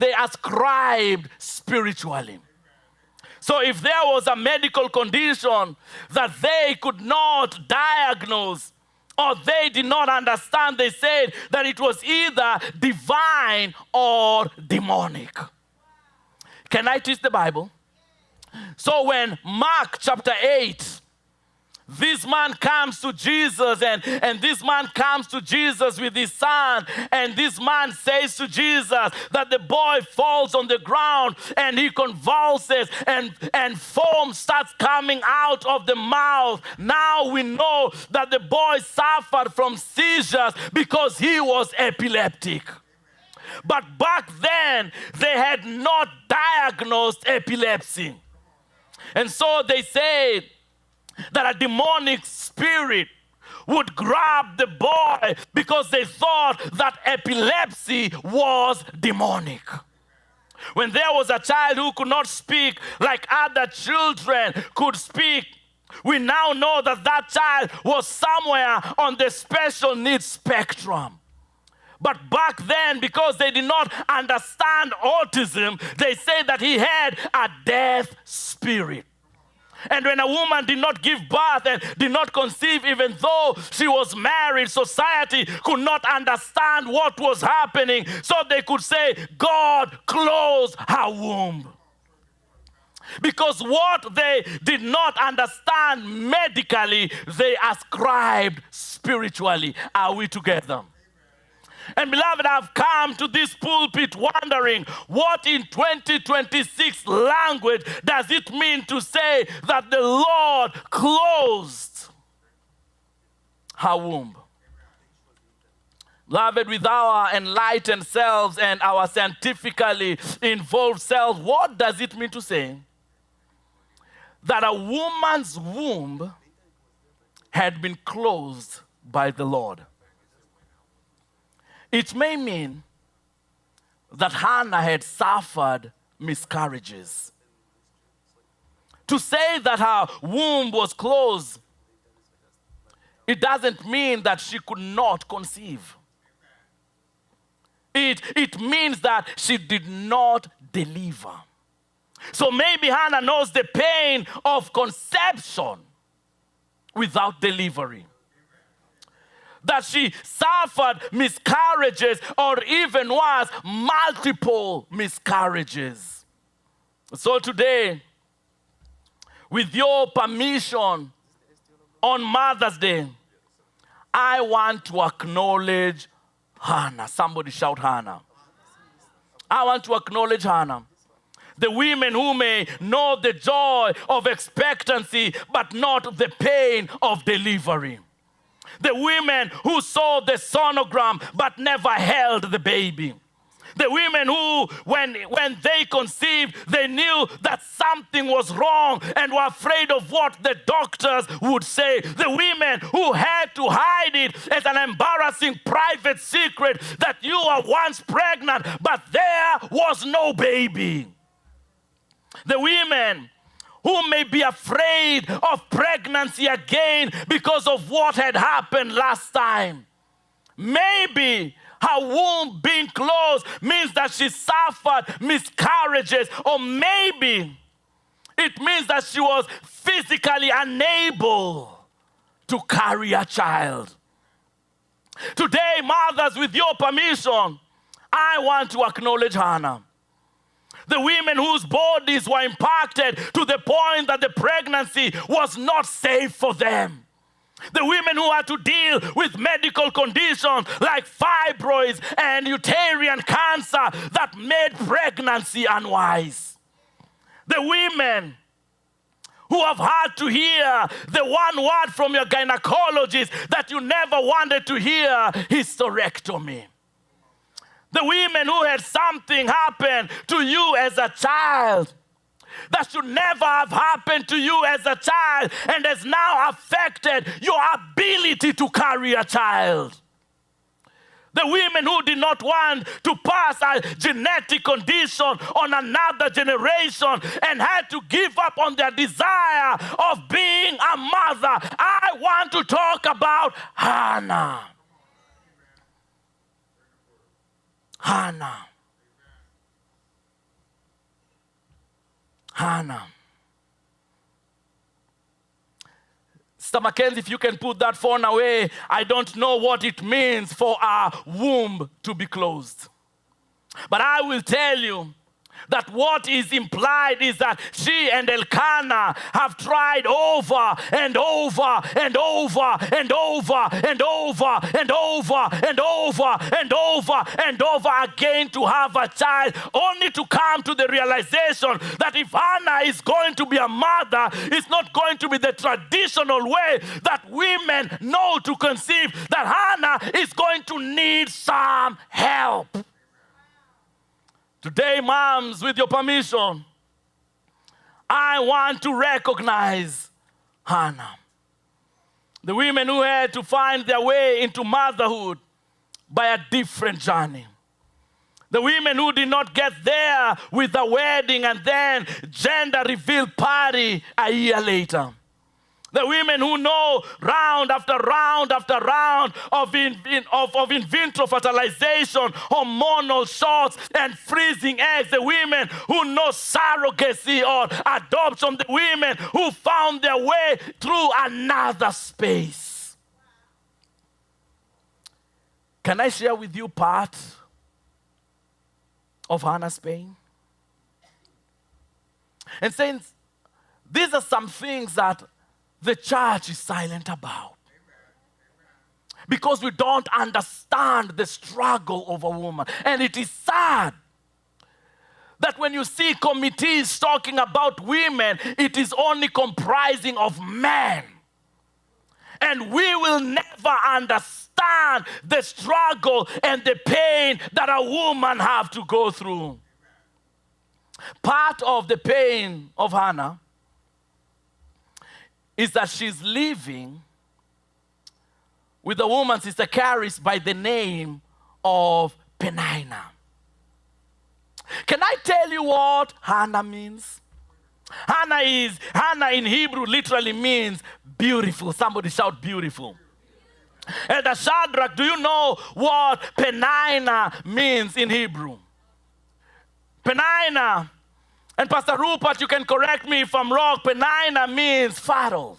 they ascribed spiritually. So if there was a medical condition that they could not diagnose or they did not understand, they said that it was either divine or demonic. Can I teach the Bible? So when Mark chapter 8, this man comes to Jesus and this man comes to Jesus with his son, and this man says to Jesus that the boy falls on the ground and he convulses and foam starts coming out of the mouth. Now we know that the boy suffered from seizures because he was epileptic. But back then, they had not diagnosed epilepsy. And so they said that a demonic spirit would grab the boy because they thought that epilepsy was demonic. When there was a child who could not speak like other children could speak, we now know that that child was somewhere on the special needs spectrum. But back then, because they did not understand autism, they said that he had a deaf spirit. And when a woman did not give birth and did not conceive, even though she was married, society could not understand what was happening. So they could say, God closed her womb. Because what they did not understand medically, they ascribed spiritually. Are we together? And beloved, I've come to this pulpit wondering, what in 2026 language does it mean to say that the Lord closed her womb? Beloved, with our enlightened selves and our scientifically involved selves, what does it mean to say that a woman's womb had been closed by the Lord? It may mean that Hannah had suffered miscarriages. To say that her womb was closed, it doesn't mean that she could not conceive. It means that she did not deliver. So maybe Hannah knows the pain of conception without delivery. That she suffered miscarriages, or even worse, multiple miscarriages. So today, with your permission, on Mother's Day, I want to acknowledge Hannah. Somebody shout Hannah. I want to acknowledge Hannah. The women who may know the joy of expectancy, but not the pain of delivery. The women who saw the sonogram but never held the baby. The women who, when they conceived, they knew that something was wrong and were afraid of what the doctors would say. The women who had to hide it as an embarrassing private secret that you were once pregnant, but there was no baby. The women who may be afraid of pregnancy again because of what had happened last time. Maybe her womb being closed means that she suffered miscarriages, or maybe it means that she was physically unable to carry a child. Today, mothers, with your permission, I want to acknowledge Hannah. The women whose bodies were impacted to the point that the pregnancy was not safe for them. The women who had to deal with medical conditions like fibroids and uterine cancer that made pregnancy unwise. The women who have had to hear the one word from your gynecologist that you never wanted to hear, hysterectomy. The women who had something happen to you as a child that should never have happened to you as a child and has now affected your ability to carry a child. The women who did not want to pass a genetic condition on another generation and had to give up on their desire of being a mother. I want to talk about Hannah. Hannah. Sister Mackenzie, if you can put that phone away, I don't know what it means for our womb to be closed. But I will tell you that what is implied is that she and Elkanah have tried over and over and over and over and over and over and over and over and over again to have a child, only to come to the realization that if Hannah is going to be a mother, it's not going to be the traditional way that women know to conceive, that Hannah is going to need some help. Today, moms, with your permission, I want to recognize Hannah. The women who had to find their way into motherhood by a different journey. The women who did not get there with a wedding and then gender reveal party a year later. The women who know round after round after round of in vitro fertilization, hormonal shots, and freezing eggs. The women who know surrogacy or adoption. The women who found their way through another space. Can I share with you part of Hannah's pain? And since these are some things that the church is silent about. Because we don't understand the struggle of a woman. And it is sad that when you see committees talking about women, it is only comprising of men. And we will never understand the struggle and the pain that a woman have to go through. Part of the pain of Hannah is that she's living with a woman, Sister Caris, by the name of Peninnah. Can I tell you what Hannah means? Hannah in Hebrew literally means beautiful. Somebody shout beautiful. And Shadrach, do you know what Peninnah means in Hebrew? Peninnah. And Pastor Rupert, you can correct me if I'm wrong. Peninnah means fertile.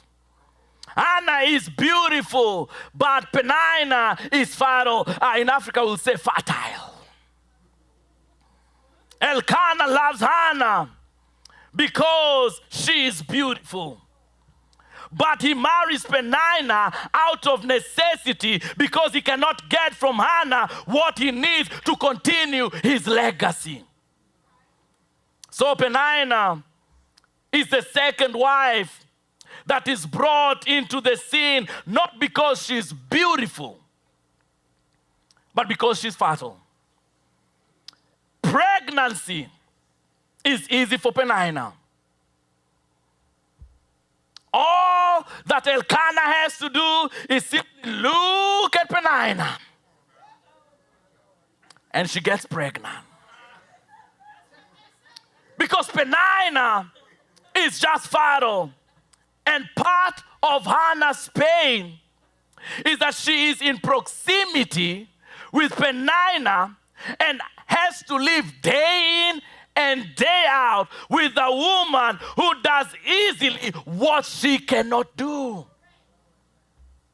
Hannah is beautiful, but Peninnah is fertile. In Africa, we'll say fertile. Elkanah loves Hannah because she is beautiful. But he marries Peninnah out of necessity because he cannot get from Hannah what he needs to continue his legacy. So Peninnah is the second wife that is brought into the scene, not because she's beautiful, but because she's fertile. Pregnancy is easy for Peninnah. All that Elkanah has to do is simply look at Peninnah, and she gets pregnant. Because Peninnah is just fertile. And part of Hannah's pain is that she is in proximity with Peninnah and has to live day in and day out with a woman who does easily what she cannot do.